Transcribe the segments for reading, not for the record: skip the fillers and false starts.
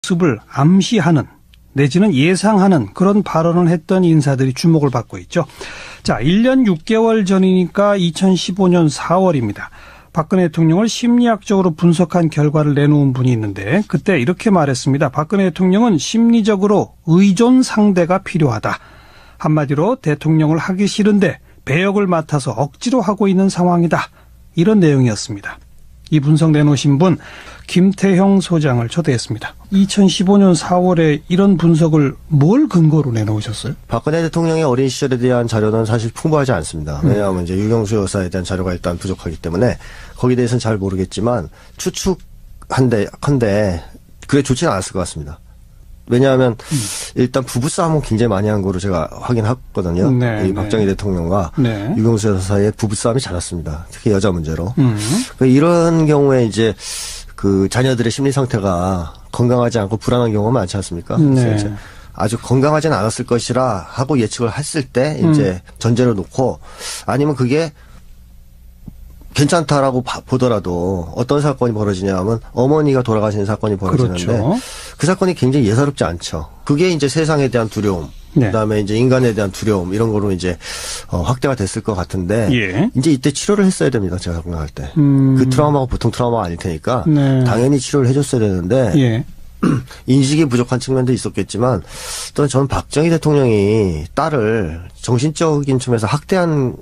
모습을 암시하는 내지는 예상하는 그런 발언을 했던 인사들이 주목을 받고 있죠. 자, 1년 6개월 전이니까 2015년 4월입니다. 박근혜 대통령을 심리학적으로 분석한 결과를 내놓은 분이 있는데 그때 이렇게 말했습니다. 박근혜 대통령은 심리적으로 의존 상대가 필요하다. 한마디로 대통령을 하기 싫은데 배역을 맡아서 억지로 하고 있는 상황이다. 이런 내용이었습니다. 이 분석 내놓으신 분 김태형 소장을 초대했습니다. 2015년 4월에 이런 분석을 뭘 근거로 내놓으셨어요? 박근혜 대통령의 어린 시절에 대한 자료는 사실 풍부하지 않습니다. 왜냐하면 이제 유경수 여사에 대한 자료가 일단 부족하기 때문에 거기에 대해서는 잘 모르겠지만 추측한데 그게 좋지는 않았을 것 같습니다. 왜냐하면 일단 부부싸움은 굉장히 많이 한 거로 제가 확인했거든요. 네, 이 박정희 대통령과 네. 유경수 여사 사이에 부부싸움이 잦았습니다. 특히 여자 문제로. 이런 경우에 이제 그 자녀들의 심리 상태가 건강하지 않고 불안한 경우가 많지 않습니까? 네. 그래서 이제 아주 건강하지는 않았을 것이라 하고 예측을 했을 때 이제 전제를 놓고 아니면 그게 괜찮다라고 보더라도 어떤 사건이 벌어지냐 하면 어머니가 돌아가시는 사건이 벌어지는데 그렇죠. 그 사건이 굉장히 예사롭지 않죠. 그게 이제 세상에 대한 두려움, 네. 그다음에 이제 인간에 대한 두려움 이런 거로 이제 확대가 됐을 것 같은데 예. 이제 이때 치료를 했어야 됩니다. 제가 생각할 때. 그 트라우마가 보통 트라우마가 아닐 테니까 네. 당연히 치료를 해줬어야 되는데 예. 인식이 부족한 측면도 있었겠지만 또 저는 박정희 대통령이 딸을 정신적인 측면에서 학대한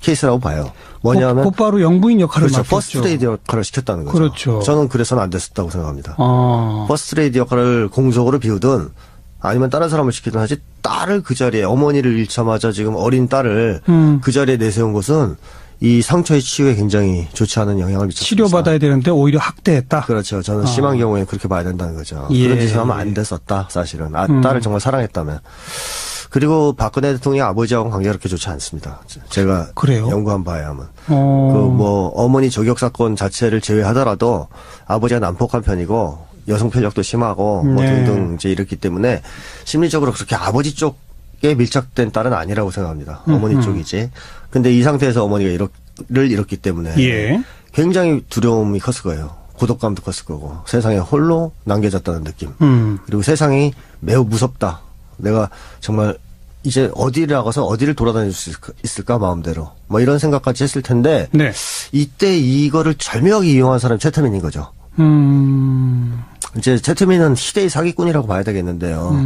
케이스라고 봐요. 뭐냐면 곧바로 영부인 역할을 그렇죠. 맡았죠. 퍼스트레이디 역할을 시켰다는 거죠. 그렇죠. 저는 그래서는 안 됐었다고 생각합니다. 아. 퍼스트레이디 역할을 공적으로 비우든 아니면 다른 사람을 시키든 하지 딸을 그 자리에 어머니를 잃자마자 지금 어린 딸을 그 자리에 내세운 것은 이 상처의 치유에 굉장히 좋지 않은 영향을 미쳤습니다. 치료받아야 되는데 오히려 학대했다. 그렇죠. 저는 심한 경우에 그렇게 봐야 된다는 거죠. 예. 그런 짓을 하면 안 됐었다. 사실은. 딸을 정말 사랑했다면. 그리고 박근혜 대통령의 아버지하고 관계가 그렇게 좋지 않습니다. 제가 그래요? 연구한 바에 하면. 어머니 저격 사건 자체를 제외하더라도 아버지가 난폭한 편이고 여성 편력도 심하고 뭐 네. 등등 이제 이렇기 때문에 심리적으로 그렇게 아버지 쪽에 밀착된 딸은 아니라고 생각합니다. 어머니 쪽이지. 근데 이 상태에서 어머니가 잃었기 때문에 예. 굉장히 두려움이 컸을 거예요. 고독감도 컸을 거고 세상에 홀로 남겨졌다는 느낌. 그리고 세상이 매우 무섭다. 내가 정말 이제 어디를 나가서 어디를 돌아다닐 수 있을까 마음대로 뭐 이런 생각까지 했을 텐데 네. 이때 이거를 절묘하게 이용한 사람이 최태민인 거죠. 이제 최태민은 희대의 사기꾼이라고 봐야 되겠는데요.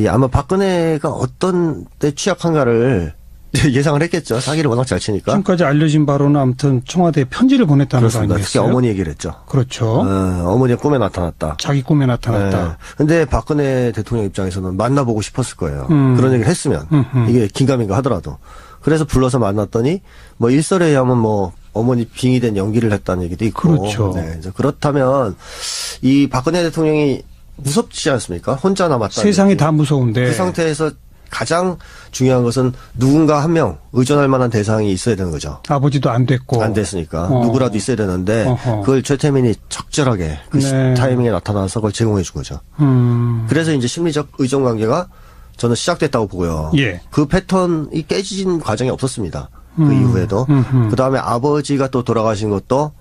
아마 박근혜가 어떤 때 취약한가를 예상을 했겠죠. 사기를 워낙 잘 치니까. 지금까지 알려진 바로는 아무튼 청와대에 편지를 보냈다는 그렇습니다. 거 아니겠어요? 특히 어머니 얘기를 했죠. 그렇죠. 어머니의 꿈에 나타났다. 자기 꿈에 나타났다. 근데 박근혜 대통령 입장에서는 만나보고 싶었을 거예요. 그런 얘기를 했으면. 이게 긴가민가 하더라도. 그래서 불러서 만났더니 뭐 일설에 의하면 뭐 어머니 빙의된 연기를 했다는 얘기도 있고. 그렇죠. 네, 그렇다면 이 박근혜 대통령이 무섭지 않습니까? 혼자 남았다. 세상이 다 무서운데. 그 상태에서 가장 중요한 것은 누군가 한 명 의존할 만한 대상이 있어야 되는 거죠. 아버지도 안 됐고. 안 됐으니까. 누구라도 있어야 되는데 어허. 그걸 최태민이 적절하게 그 네. 타이밍에 나타나서 그걸 제공해 준 거죠. 그래서 이제 심리적 의존 관계가 저는 시작됐다고 보고요. 예. 그 패턴이 깨진 과정이 없었습니다. 그 이후에도. 그다음에 아버지가 또 돌아가신 것도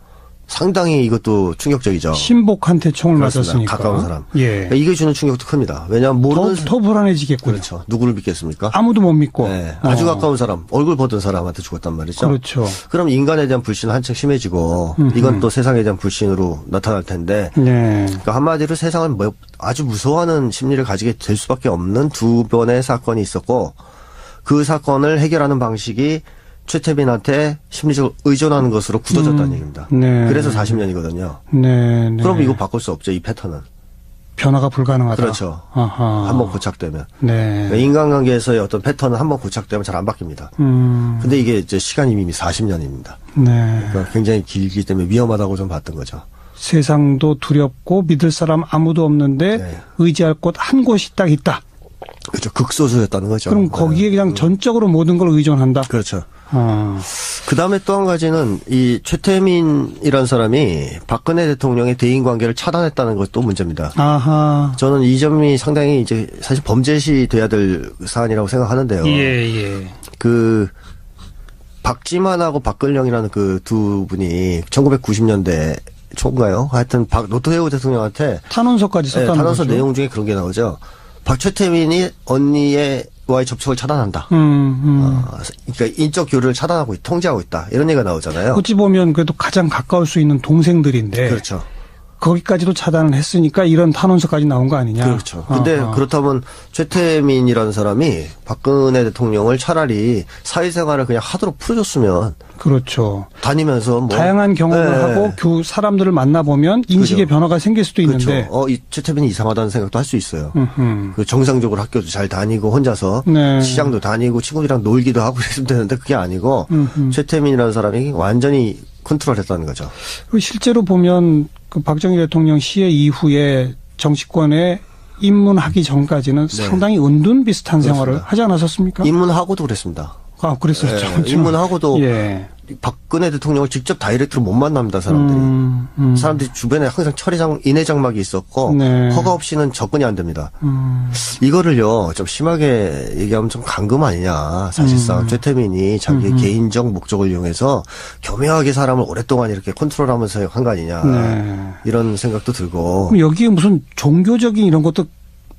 상당히 이것도 충격적이죠. 신복한테 총을 그렇습니다. 맞았으니까. 가까운 사람. 예. 이게 주는 충격도 큽니다. 왜냐하면 모르는 더 불안해지겠군요. 그렇죠. 누구를 믿겠습니까? 아무도 못 믿고. 네, 아주 가까운 사람, 얼굴 보던 사람한테 죽었단 말이죠. 그렇죠. 그럼 인간에 대한 불신은 한층 심해지고 이건 또 세상에 대한 불신으로 나타날 텐데 네. 그러니까 한마디로 세상을 아주 무서워하는 심리를 가지게 될 수밖에 없는 두 번의 사건이 있었고 그 사건을 해결하는 방식이 최태민한테 심리적으로 의존하는 것으로 굳어졌다는 얘기입니다. 네. 그래서 40년이거든요. 네. 네. 그럼 이거 바꿀 수 없죠. 이 패턴은. 변화가 불가능하다. 그렇죠. 아하. 한번 고착되면. 네. 인간관계에서의 어떤 패턴은 한번 고착되면 잘 안 바뀝니다. 근데 이게 이제 시간이 이미 40년입니다. 네. 그러니까 굉장히 길기 때문에 위험하다고 좀 봤던 거죠. 세상도 두렵고 믿을 사람 아무도 없는데 네. 의지할 곳 한 곳이 딱 있다. 그렇죠. 극소수였다는 거죠. 그럼 거기에 그냥 전적으로 모든 걸 의존한다. 그렇죠. 아. 그 다음에 또 한 가지는 이 최태민이라는 사람이 박근혜 대통령의 대인 관계를 차단했다는 것도 문제입니다. 아하. 저는 이 점이 상당히 이제 사실 범죄시 돼야 될 사안이라고 생각하는데요. 예. 그 박지만하고 박근령이라는 그 두 분이 1990년대 총가요? 하여튼 노태우 대통령한테 탄원서까지 썼다는 거죠. 탄원서 내용 중에 그런 게 나오죠. 최태민이 언니와의 접촉을 차단한다. 그러니까 인적 교류를 차단하고 통제하고 있다. 이런 얘기가 나오잖아요. 어찌 보면 그래도 가장 가까울 수 있는 동생들인데. 그렇죠. 거기까지도 차단을 했으니까 이런 탄원서까지 나온 거 아니냐. 그렇죠. 근데 그렇다면 최태민이라는 사람이 박근혜 대통령을 차라리 사회생활을 그냥 하도록 풀어줬으면. 그렇죠. 다니면서 뭐. 다양한 경험을 하고 사람들을 만나보면 인식의 그렇죠. 변화가 생길 수도 있는데. 그렇죠. 이 최태민이 이상하다는 생각도 할 수 있어요. 그 정상적으로 학교도 잘 다니고 혼자서 네. 시장도 다니고 친구들이랑 놀기도 하고 그랬으면 되는데 그게 아니고 최태민이라는 사람이 완전히 컨트롤했다는 거죠. 실제로 보면 그 박정희 대통령 시해 이후에 정치권에 입문하기 전까지는 네. 상당히 은둔 비슷한 그렇습니다. 생활을 하지 않았었습니까? 입문하고도 그랬습니다. 아, 그랬었죠. 네. 입문하고도 예. 박근혜 대통령을 직접 다이렉트로 못 만납니다, 사람들이. 사람들이 주변에 항상 인해장막이 있었고 네. 허가 없이는 접근이 안 됩니다. 이거를요, 좀 심하게 얘기하면 좀 감금 아니냐. 사실상 최태민이 자기의 개인적 목적을 이용해서 교묘하게 사람을 오랫동안 이렇게 컨트롤하면서 한 거 아니냐. 네. 이런 생각도 들고. 그럼 여기에 무슨 종교적인 이런 것도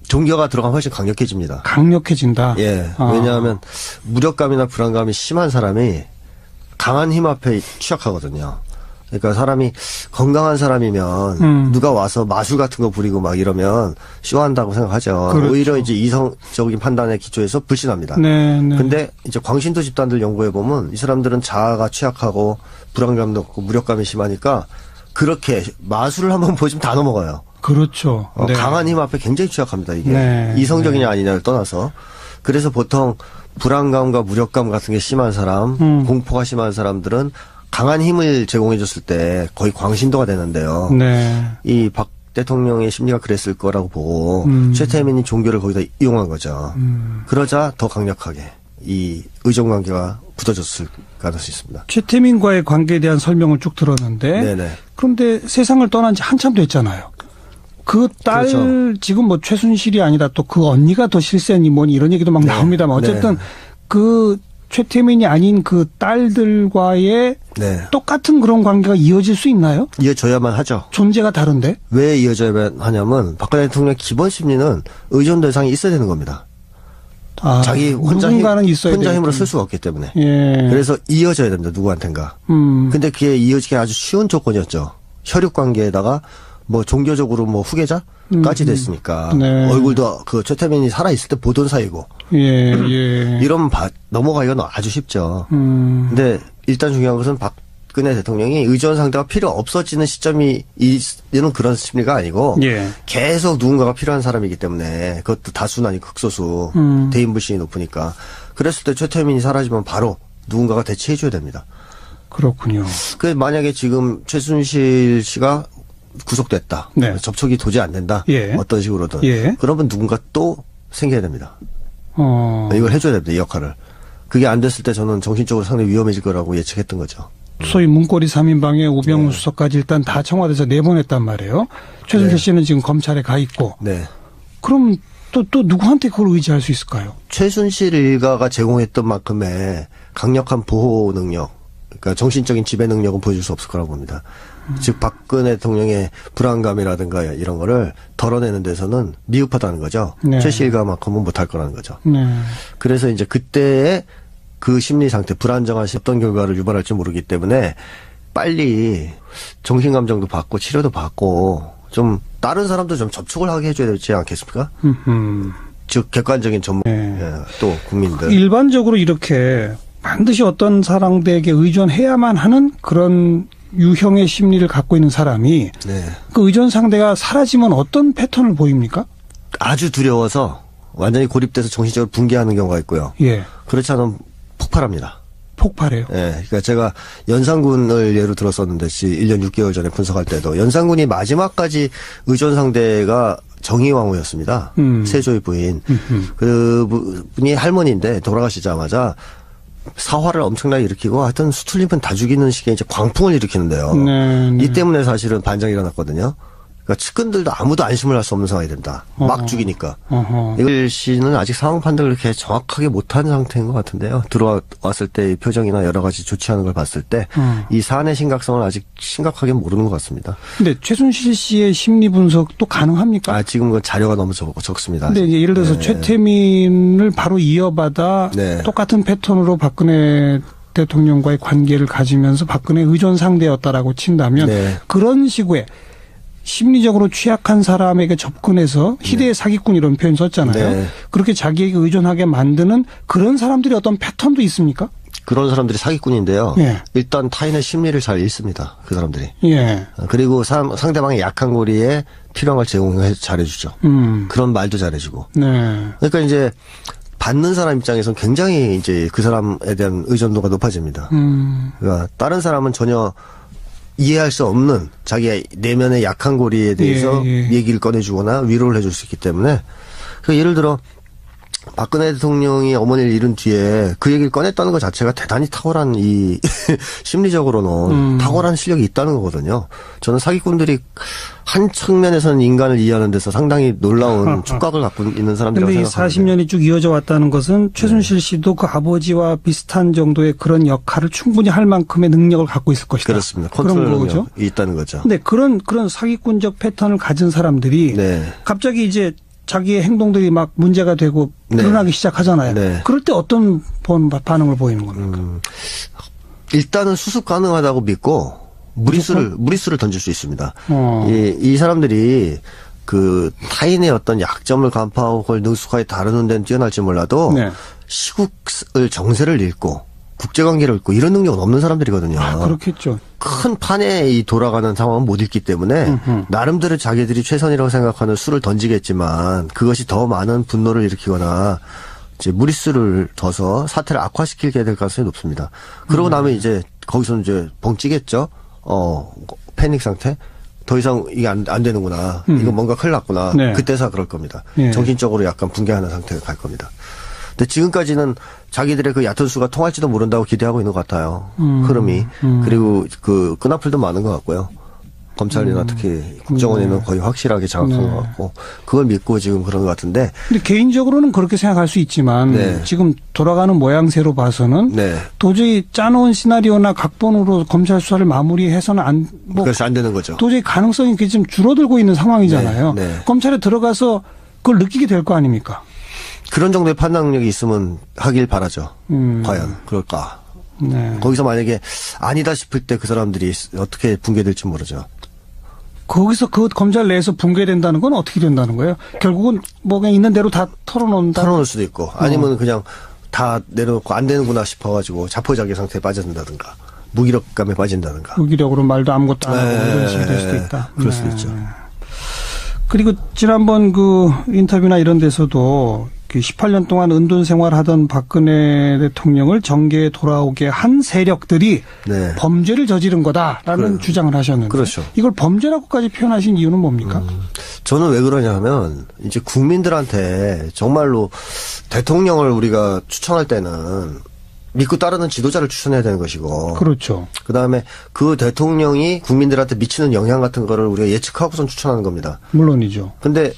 종교가 들어가면 훨씬 강력해집니다. 강력해진다? 예. 왜냐하면 무력감이나 불안감이 심한 사람이 강한 힘 앞에 취약하거든요. 그러니까 사람이 건강한 사람이면 누가 와서 마술 같은 거 부리고 막 이러면 쇼한다고 생각하죠. 그렇죠. 오히려 이제 이성적인 판단에 기초해서 불신합니다. 네, 네. 근데 이제 광신도 집단들 연구해 보면 이 사람들은 자아가 취약하고 불안감도 없고 무력감이 심하니까 그렇게 마술을 한번 보여주면 다 넘어가요. 그렇죠. 네. 강한 힘 앞에 굉장히 취약합니다. 이게 네. 이성적이냐 아니냐를 떠나서. 그래서 보통 불안감과 무력감 같은 게 심한 사람, 공포가 심한 사람들은 강한 힘을 제공해 줬을 때 거의 광신도가 되는데요. 네. 이 박 대통령의 심리가 그랬을 거라고 보고 최태민이 종교를 거기다 이용한 거죠. 그러자 더 강력하게 이 의존관계가 굳어졌을 가능성이 있습니다. 최태민과의 관계에 대한 설명을 쭉 들었는데 네네. 그런데 세상을 떠난 지 한참 됐잖아요. 그 딸, 그렇죠. 지금 뭐 최순실이 아니라 또 그 언니가 더 실세니 뭐니 이런 얘기도 막 네. 나옵니다만 어쨌든 네. 그 최태민이 아닌 그 딸들과의 네. 똑같은 그런 관계가 이어질 수 있나요? 이어져야만 하죠. 존재가 다른데? 왜 이어져야만 하냐면 박근혜 대통령의 기본 심리는 의존 대상이 있어야 되는 겁니다. 아, 자기 혼자 힘으로 쓸 수가 없기 때문에. 예. 그래서 이어져야 됩니다. 누구한텐가. 근데 그게 이어지기 아주 쉬운 조건이었죠. 혈육 관계에다가 뭐 종교적으로 뭐 후계자까지 됐으니까 네. 얼굴도 그 최태민이 살아있을 때 보던 사이고 예. 이러면 넘어가기가 아주 쉽죠. 근데 일단 중요한 것은 박근혜 대통령이 의존 상대가 필요 없어지는 시점이 이는 그런 심리가 아니고 예. 계속 누군가가 필요한 사람이기 때문에 그것도 다수는 아니고 극소수 대인 불신이 높으니까 그랬을 때 최태민이 사라지면 바로 누군가가 대체해줘야 됩니다. 그렇군요. 그 만약에 지금 최순실 씨가 구속됐다. 네. 접촉이 도저히 안 된다. 예. 어떤 식으로든. 예. 그러면 누군가 또 생겨야 됩니다. 이걸 해줘야 됩니다. 이 역할을. 그게 안 됐을 때 저는 정신적으로 상당히 위험해질 거라고 예측했던 거죠. 소위 문고리 3인방에 우병우 네. 수석까지 일단 다 청와대에서 내보냈단 말이에요. 최순실 네. 씨는 지금 검찰에 가 있고. 네. 그럼 또 누구한테 그걸 의지할 수 있을까요? 최순실 일가가 제공했던 만큼의 강력한 보호 능력, 그러니까 정신적인 지배 능력은 보여줄 수 없을 거라고 봅니다. 즉 박근혜 대통령의 불안감이라든가 이런 거를 덜어내는 데서는 미흡하다는 거죠. 네. 최 씨일가만큼은 못할 거라는 거죠. 네. 그래서 이제 그때의 그 심리 상태, 불안정한 어떤 결과를 유발할지 모르기 때문에 빨리 정신감정도 받고 치료도 받고 좀 다른 사람도 좀 접촉을 하게 해줘야 되지 않겠습니까? 즉 객관적인 전문 네. 또 국민들. 일반적으로 이렇게 반드시 어떤 사람들에게 의존해야만 하는 그런 유형의 심리를 갖고 있는 사람이 네. 그 의존 상대가 사라지면 어떤 패턴을 보입니까? 아주 두려워서 완전히 고립돼서 정신적으로 붕괴하는 경우가 있고요. 예. 그렇지 않으면 폭발합니다. 폭발해요? 예. 그러니까 제가 연산군을 예로 들었었는데 1년 6개월 전에 분석할 때도 연산군이 마지막까지 의존 상대가 정의왕후였습니다. 세조의 부인. 그분이 할머니인데 돌아가시자마자 사화를 엄청나게 일으키고 하여튼 수틀림은 다 죽이는 식의 이제 광풍을 일으키는데요. 네. 이 때문에 사실은 반정이 일어났거든요. 그러니까 측근들도 아무도 안심을 할 수 없는 상황이 된다. 막 죽이니까. 이걸 씨는 아직 상황 판단을 그렇게 정확하게 못한 상태인 것 같은데요. 들어왔을 때 표정이나 여러 가지 조치하는 걸 봤을 때 이 사안의 심각성을 아직 심각하게 모르는 것 같습니다. 근데 최순실 씨의 심리 분석도 가능합니까? 지금 그 자료가 너무 적습니다. 근데 이제 예를 들어서 최태민을 바로 이어받아 똑같은 패턴으로 박근혜 대통령과의 관계를 가지면서 박근혜 의존 상대였다라고 친다면 그런 식의 심리적으로 취약한 사람에게 접근해서 희대의 사기꾼 이런 표현 썼잖아요. 그렇게 자기에게 의존하게 만드는 그런 사람들이 어떤 패턴도 있습니까? 그런 사람들이 사기꾼인데요. 일단 타인의 심리를 잘 읽습니다. 그 사람들이. 그리고 상대방의 약한 고리에 필요한 걸 제공해 잘해주죠. 그런 말도 잘해주고. 그러니까 이제 받는 사람 입장에서는 굉장히 이제 그 사람에 대한 의존도가 높아집니다. 그러니까 다른 사람은 전혀 이해할 수 없는 자기의 내면의 약한 고리에 대해서 얘기를 꺼내주거나 위로를 해줄 수 있기 때문에 그러니까 예를 들어 박근혜 대통령이 어머니를 잃은 뒤에 그 얘기를 꺼냈다는 것 자체가 대단히 탁월한 이 심리적으로는 탁월한 실력이 있다는 거거든요. 저는 사기꾼들이 한 측면에서는 인간을 이해하는 데서 상당히 놀라운 촉각을 갖고 있는 사람들이라고 생각합니다. 그런데 40년이 쭉 이어져 왔다는 것은 최순실 씨도 그 아버지와 비슷한 정도의 그런 역할을 충분히 할 만큼의 능력을 갖고 있을 것이다. 그렇습니다. 컨트롤 능력이 있다는 거죠. 근데 그런 사기꾼적 패턴을 가진 사람들이 갑자기 이제 자기의 행동들이 막 문제가 되고 드러나기 시작하잖아요. 그럴 때 어떤 반응을 보이는 겁니까? 일단은 수습 가능하다고 믿고 무리수를 던질 수 있습니다. 이 사람들이 그 타인의 어떤 약점을 간파하고 그걸 능숙하게 다루는 데는 뛰어날지 몰라도 시국을 정세를 읽고 국제관계를 읽고 이런 능력은 없는 사람들이거든요. 그렇겠죠. 큰 판에 이 돌아가는 상황은 못 읽기 때문에 나름대로 자기들이 최선이라고 생각하는 수를 던지겠지만 그것이 더 많은 분노를 일으키거나 이제 무리수를 둬서 사태를 악화시키게 될 가능성이 높습니다. 그러고 나면 이제 거기서 이제 벙찌겠죠. 패닉 상태. 더 이상 이게 안 되는구나. 이거 뭔가 큰일 났구나. 그때서 그럴 겁니다. 정신적으로 약간 붕괴하는 상태가 갈 겁니다. 근데 지금까지는 자기들의 그 얕은 수가 통할지도 모른다고 기대하고 있는 것 같아요. 흐름이. 그리고 그 끈앞을도 많은 것 같고요. 검찰이나 특히 국정원에는 거의 확실하게 장악한 것 같고 그걸 믿고 지금 그런 것 같은데. 근데 개인적으로는 그렇게 생각할 수 있지만 지금 돌아가는 모양새로 봐서는 도저히 짜놓은 시나리오나 각본으로 검찰 수사를 마무리해서는 그래서 안 되는 거죠. 도저히 가능성이 지금 줄어들고 있는 상황이잖아요. 검찰에 들어가서 그걸 느끼게 될 거 아닙니까? 그런 정도의 판단력이 있으면 하길 바라죠. 과연 그럴까? 거기서 만약에 아니다 싶을 때 그 사람들이 어떻게 붕괴될지 모르죠. 거기서 그 검찰 내에서 붕괴된다는 건 어떻게 된다는 거예요? 결국은 뭐 그냥 있는 대로 다 털어놓는다. 털어놓을 수도 있고 아니면 그냥 다 내려놓고 안 되는구나 싶어가지고 자포자기 상태에 빠진다든가 무기력감에 빠진다든가. 무기력으로 말도 아무것도 안 하고 이런 식이 될 수도 있다. 그럴 수도 있죠. 그리고 지난번 그 인터뷰나 이런 데서도 그 18년 동안 은둔 생활하던 박근혜 대통령을 정계에 돌아오게 한 세력들이 범죄를 저지른 거다라는 주장을 하셨는데 그렇죠. 이걸 범죄라고까지 표현하신 이유는 뭡니까? 저는 왜 그러냐면 이제 국민들한테 정말로 대통령을 우리가 추천할 때는 믿고 따르는 지도자를 추천해야 되는 것이고. 그렇죠. 그다음에 그 대통령이 국민들한테 미치는 영향 같은 거를 우리가 예측하고선 추천하는 겁니다. 물론이죠. 근데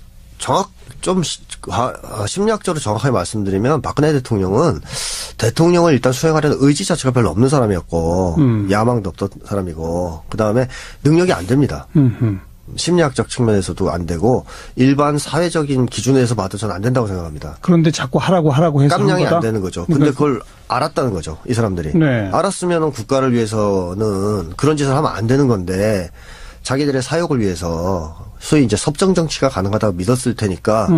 심리학적으로 정확하게 말씀드리면 박근혜 대통령은 대통령을 일단 수행하려는 의지 자체가 별로 없는 사람이었고 야망도 없던 사람이고 그다음에 능력이 안 됩니다. 심리학적 측면에서도 안 되고 일반 사회적인 기준에서 봐도 저는 안 된다고 생각합니다. 그런데 자꾸 하라고 해서 깜냥이 안 되는 거죠. 근데 그걸 알았다는 거죠. 이 사람들이. 알았으면 국가를 위해서는 그런 짓을 하면 안 되는 건데 자기들의 사욕을 위해서 소위 이제 섭정 정치가 가능하다고 믿었을 테니까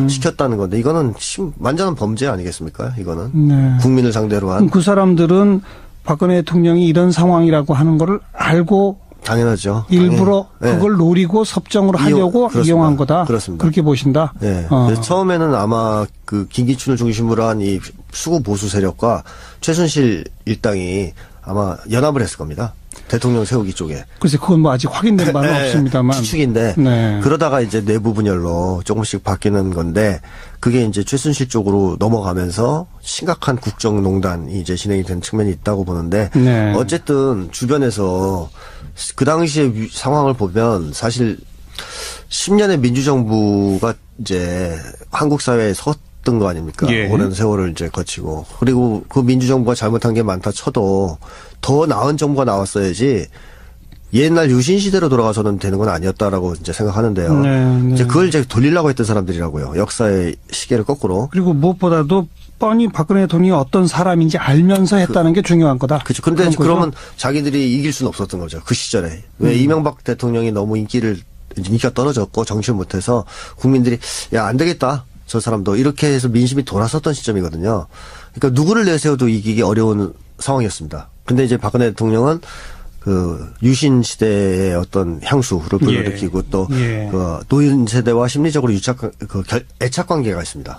시켰다는 건데 이거는 완전한 범죄 아니겠습니까? 이거는 국민을 상대로 한. 그 사람들은 박근혜 대통령이 이런 상황이라고 하는 거를 알고 당연하죠. 일부러 그걸 노리고 섭정으로 하려고 이용한 거다. 그렇습니다. 그렇게 보신다. 그래서 처음에는 아마 그 김기춘을 중심으로 한 이 수구 보수 세력과 최순실 일당이 아마 연합을 했을 겁니다. 대통령 세우기 쪽에. 글쎄 그건 뭐 아직 확인된 바는 없습니다만. 추측인데 그러다가 이제 내부 분열로 조금씩 바뀌는 건데 그게 이제 최순실 쪽으로 넘어가면서 심각한 국정농단이 이제 진행이 된 측면이 있다고 보는데 어쨌든 주변에서 그 당시의 상황을 보면 사실 10년의 민주정부가 이제 한국 사회에 섰던 거 아닙니까? 예. 오랜 세월을 이제 거치고. 그리고 그 민주정부가 잘못한 게 많다 쳐도 더 나은 정부가 나왔어야지 옛날 유신 시대로 돌아가서는 되는 건 아니었다라고 이제 생각하는데요. 네. 이제 그걸 이제 돌리려고 했던 사람들이라고요. 역사의 시계를 거꾸로. 그리고 무엇보다도 뻔히 박근혜 대통령이 어떤 사람인지 알면서 했다는 게 중요한 거다. 그렇죠. 근데 그러면 자기들이 이길 수는 없었던 거죠. 그 시절에. 왜 이명박 대통령이 너무 인기가 떨어졌고 정치를 못해서 국민들이 야, 안 되겠다. 저 사람도 이렇게 해서 민심이 돌아섰던 시점이거든요. 그러니까 누구를 내세워도 이기기 어려운 상황이었습니다. 근데 이제 박근혜 대통령은 그 유신 시대의 어떤 향수를 불러일으키고 또 그 노인 세대와 심리적으로 애착 관계가 있습니다.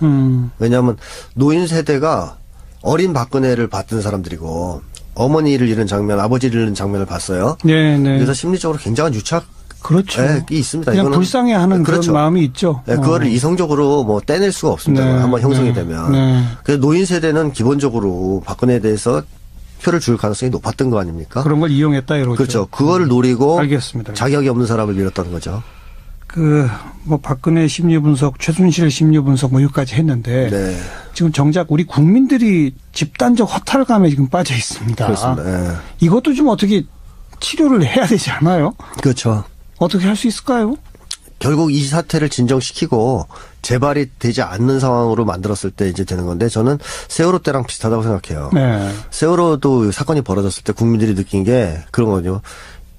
왜냐하면 노인 세대가 어린 박근혜를 봤던 사람들이고 어머니를 잃은 장면, 아버지를 잃은 장면을 봤어요. 네. 그래서 심리적으로 굉장한 그렇죠. 있습니다. 그냥 이거는 불쌍해하는 그렇죠. 그런 마음이 있죠. 네, 그거를 이성적으로 뭐 떼낼 수가 없습니다. 한번 형성이 되면. 그래서 노인 세대는 기본적으로 박근혜에 대해서 표를 줄 가능성이 높았던 거 아닙니까? 그런 걸 이용했다 이러죠. 그렇죠. 그거를 노리고 알겠습니다. 자격이 없는 사람을 밀었다는 거죠. 뭐 박근혜 심리 분석, 최순실 심리 분석 뭐 여기까지 했는데 네. 지금 정작 우리 국민들이 집단적 허탈감에 지금 빠져 있습니다. 그렇습니다. 네. 이것도 좀 어떻게 치료를 해야 되지 않아요? 그렇죠. 어떻게 할 수 있을까요? 결국 이 사태를 진정시키고 재발이 되지 않는 상황으로 만들었을 때 이제 되는 건데 저는 세월호 때랑 비슷하다고 생각해요. 네. 세월호도 사건이 벌어졌을 때 국민들이 느낀 게 그런 거죠.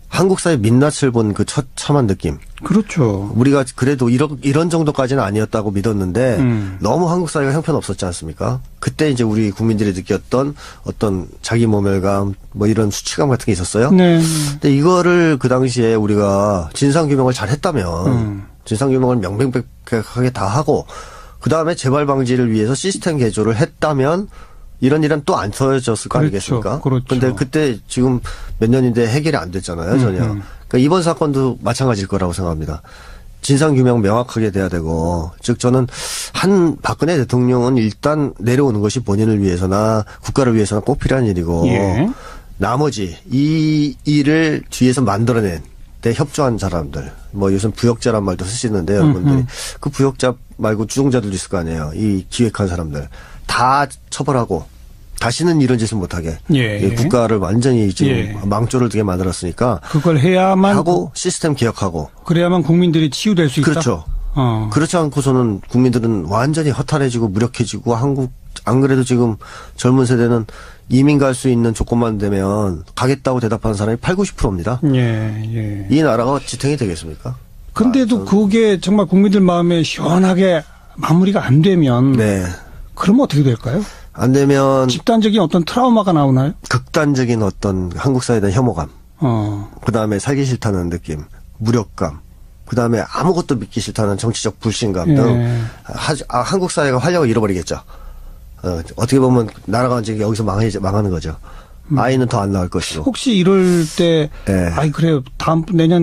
한국 사회 민낯을 본 그 처참한 느낌. 그렇죠. 우리가 그래도 이런 정도까지는 아니었다고 믿었는데 너무 한국 사회가 형편없었지 않습니까? 그때 이제 우리 국민들이 느꼈던 어떤 자기 모멸감 뭐 이런 수치감 같은 게 있었어요. 네. 근데 이거를 그 당시에 우리가 진상규명을 잘 했다면 진상규명을 명백하게 다 하고 그다음에 재발 방지를 위해서 시스템 개조를 했다면 이런 일은 또 안 터졌을 거 아니겠습니까? 그렇죠. 근데 그때 지금 몇 년인데 해결이 안 됐잖아요, 전혀. 그러니까 이번 사건도 마찬가지일 거라고 생각합니다. 진상규명 명확하게 돼야 되고, 즉 저는 박근혜 대통령은 일단 내려오는 것이 본인을 위해서나 국가를 위해서나 꼭 필요한 일이고, 나머지 이 일을 뒤에서 만들어낸 때 협조한 사람들, 뭐 요즘 부역자란 말도 쓰시는데 여러분들이 그 부역자 말고 주동자들도 있을 거 아니에요. 이 기획한 사람들 다 처벌하고 다시는 이런 짓을 못하게 국가를 완전히 지금 망조를 두게 만들었으니까 그걸 해야만 하고 시스템 개혁하고 그래야만 국민들이 치유될 수 있다. 그렇죠. 그렇지 않고서는 국민들은 완전히 허탈해지고 무력해지고 안 그래도 지금 젊은 세대는 이민 갈 수 있는 조건만 되면 가겠다고 대답하는 사람이 80~90%입니다. 이 나라가 지탱이 되겠습니까? 근데도 그게 정말 국민들 마음에 시원하게 마무리가 안 되면 그러면 어떻게 될까요? 안 되면 집단적인 어떤 트라우마가 나오나요? 극단적인 어떤 한국 사회에 대한 혐오감, 그다음에 살기 싫다는 느낌, 무력감, 그다음에 아무것도 믿기 싫다는 정치적 불신감 등 한국 사회가 활력을 잃어버리겠죠. 어떻게 보면 나라가 이제 여기서 망하는 거죠. 아이는 더 안 나올 것이고. 혹시 이럴 때 아이 그래요. 내년